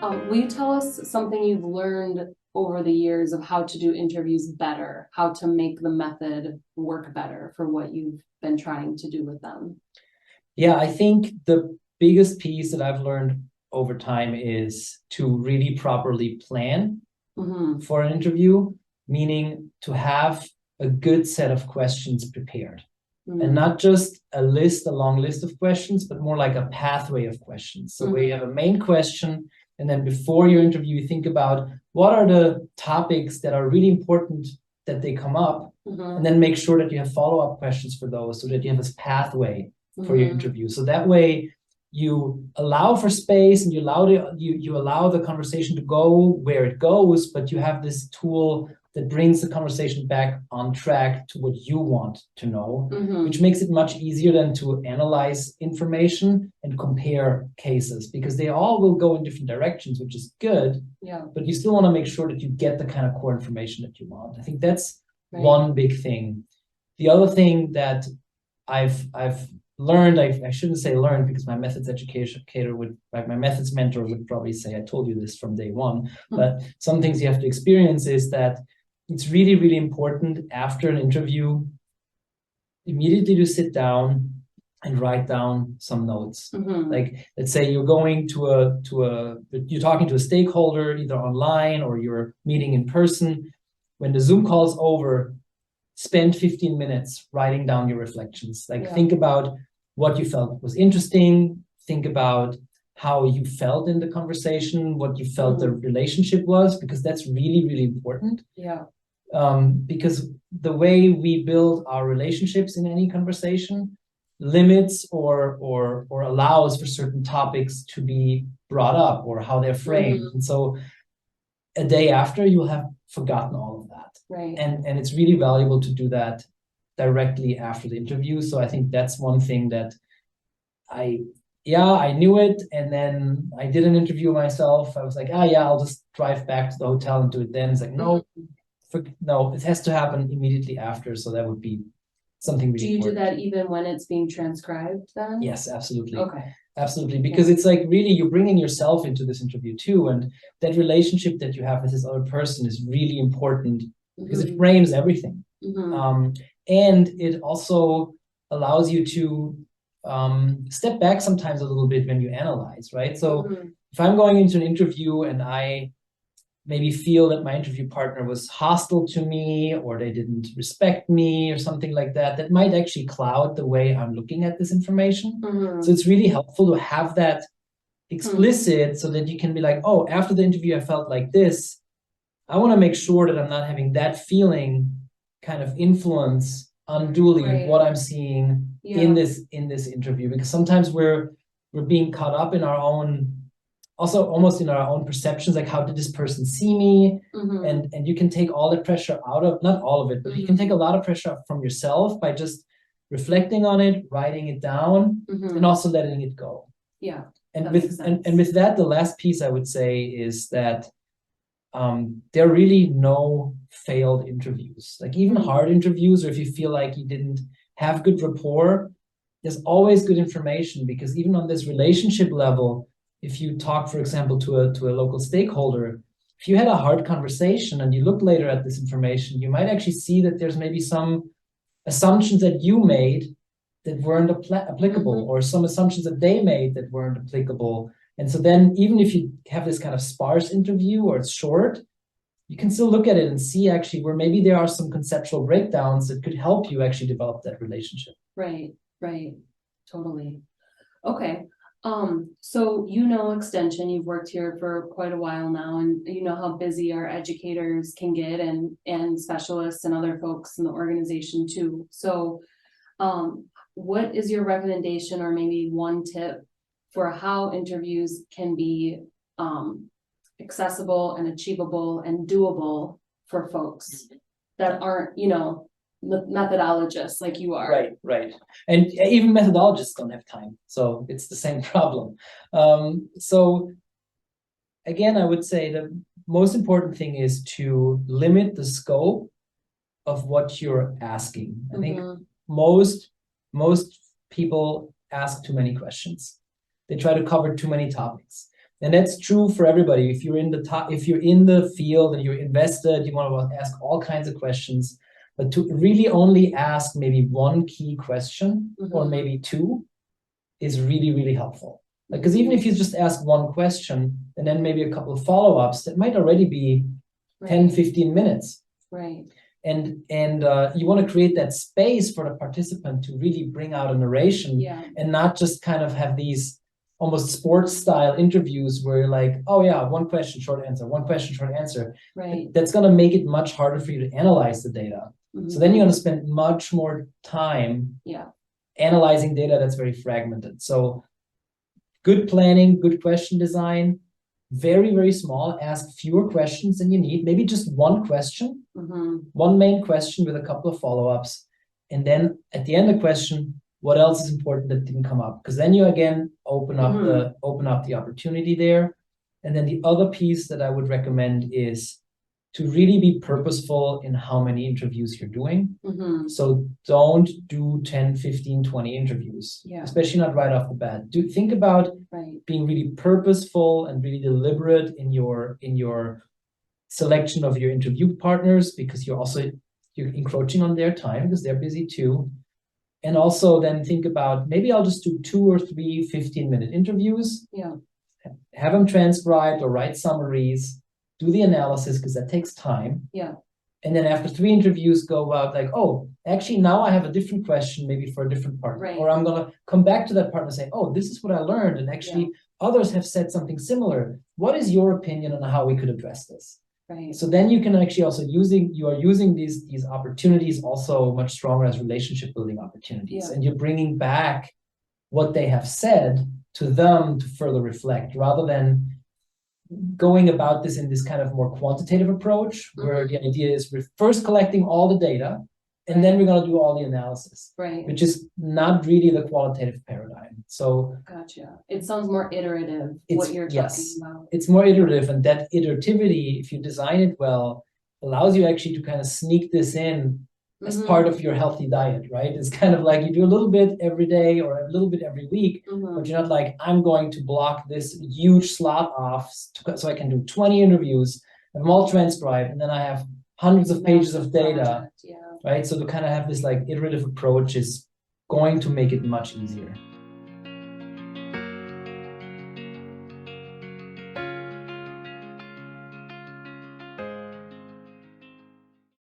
Will you tell us something you've learned over the years of how to do interviews better, how to make the method work better for what you've been trying to do with them? Yeah, I think the biggest piece that I've learned over time is to really properly plan for an interview, meaning to have a good set of questions prepared. And not just a long list of questions, but more like a pathway of questions. So where you have a main question, and then before your interview, you think about what are the topics that are really important that they come up, and then make sure that you have follow-up questions for those so that you have this pathway for your interview. So that way you allow for space and you allow the conversation to go where it goes, but you have this tool that brings the conversation back on track to what you want to know, which makes it much easier than to analyze information and compare cases, because they all will go in different directions, which is good. Yeah. But you still want to make sure that you get the kind of core information that you want. I think that's Right. one big thing. The other thing that I've learned, I shouldn't say learned, because my methods educator would, like my methods mentor would probably say, I told you this from day one, but some things you have to experience is that it's really, really important after an interview immediately to sit down and write down some notes. Like, let's say you're going you're talking to a stakeholder, either online or you're meeting in person. When the Zoom call's over, spend 15 minutes writing down your reflections. Like, think about what you felt was interesting. Think about how you felt in the conversation, what you felt the relationship was, because that's really, really important. Yeah. Because the way we build our relationships in any conversation limits or allows for certain topics to be brought up or how they're framed. And so a day after, you'll have forgotten all of that. Right. And it's really valuable to do that directly after the interview. So I think that's one thing that I knew it. And then I did an interview myself. I was like, I'll just drive back to the hotel and do it then. It's like, no, it has to happen immediately after. So that would be something really Do you important. do that even when it's being transcribed then? Yes, absolutely. Okay. Absolutely. Because it's like, really, you're bringing yourself into this interview too. And that relationship that you have with this other person is really important because it frames everything. And it also allows you to step back sometimes a little bit when you analyze, right? So if I'm going into an interview and I maybe feel that my interview partner was hostile to me, or they didn't respect me or something like that, that might actually cloud the way I'm looking at this information. So it's really helpful to have that explicit so that you can be like, oh, after the interview, I felt like this. I want to make sure that I'm not having that feeling kind of influence unduly what I'm seeing in this interview, because sometimes we're being caught up in our own, also almost in our own perceptions, like, how did this person see me? And you can take all the pressure out of, not all of it, but you can take a lot of pressure from yourself by just reflecting on it, writing it down, and also letting it go. Yeah. And with that, the last piece I would say is that there are really no failed interviews. Like, even hard interviews, or if you feel like you didn't have good rapport, there's always good information, because even on this relationship level, if you talk, for example, to a local stakeholder, if you had a hard conversation and you look later at this information, you might actually see that there's maybe some assumptions that you made that weren't applicable, or some assumptions that they made that weren't applicable. And so then, even if you have this kind of sparse interview or it's short, you can still look at it and see actually where maybe there are some conceptual breakdowns that could help you actually develop that relationship. Right. Totally. Okay. So extension, you've worked here for quite a while now, and you know how busy our educators can get, and specialists and other folks in the organization too. So what is your recommendation, or maybe one tip for how interviews can be accessible and achievable and doable for folks that aren't, methodologists like you are? Right. And even methodologists don't have time. So it's the same problem. So again, I would say the most important thing is to limit the scope of what you're asking. I think most people ask too many questions. They try to cover too many topics. And that's true for everybody. If you're in the top, if you're in the field and you're invested, you want to ask all kinds of questions, but to really only ask maybe one key question or maybe two is really, really helpful. Because even if you just ask one question and then maybe a couple of follow-ups, that might already be 10, 15 minutes. Right. And you want to create that space for the participant to really bring out a narration and not just kind of have these almost sports style interviews where you're like, oh yeah, one question, short answer, one question, short answer. Right. That's going to make it much harder for you to analyze the data. So then you're going to spend much more time analyzing data that's very fragmented. So good planning, good question design, very, very small, ask fewer questions than you need, maybe just one question, one main question with a couple of follow-ups. And then at the end of the question, what else is important that didn't come up? Because then you again open up the opportunity there. And then the other piece that I would recommend is to really be purposeful in how many interviews you're doing. So don't do 10, 15, 20 interviews, especially not right off the bat. Think about being really purposeful and really deliberate in your selection of your interview partners, because you're encroaching on their time because they're busy too. And also then think about, maybe I'll just do 2 or 3 15-minute interviews. Have them transcribed or write summaries, do the analysis because that takes time. And then after 3 interviews, go out like, oh, actually now I have a different question, maybe for a different partner. Or I'm going to come back to that partner and say, oh, this is what I learned. And actually others have said something similar. What is your opinion on how we could address this? So then you can actually also you are using these opportunities also much stronger as relationship building opportunities. And you're bringing back what they have said to them to further reflect, rather than going about this in this kind of more quantitative approach, where the idea is we're first collecting all the data and then we're going to do all the analysis, which is not really the qualitative paradigm. So gotcha. It sounds more iterative, what you're talking about. It's more iterative, and that iterativity, if you design it well, allows you actually to kind of sneak this in as part of your healthy diet, right? It's kind of like you do a little bit every day or a little bit every week, but you're not like, I'm going to block this huge slot off so I can do 20 interviews, have them all transcribed, and then I have hundreds of pages of data, right? So to kind of have this like iterative approach is going to make it much easier.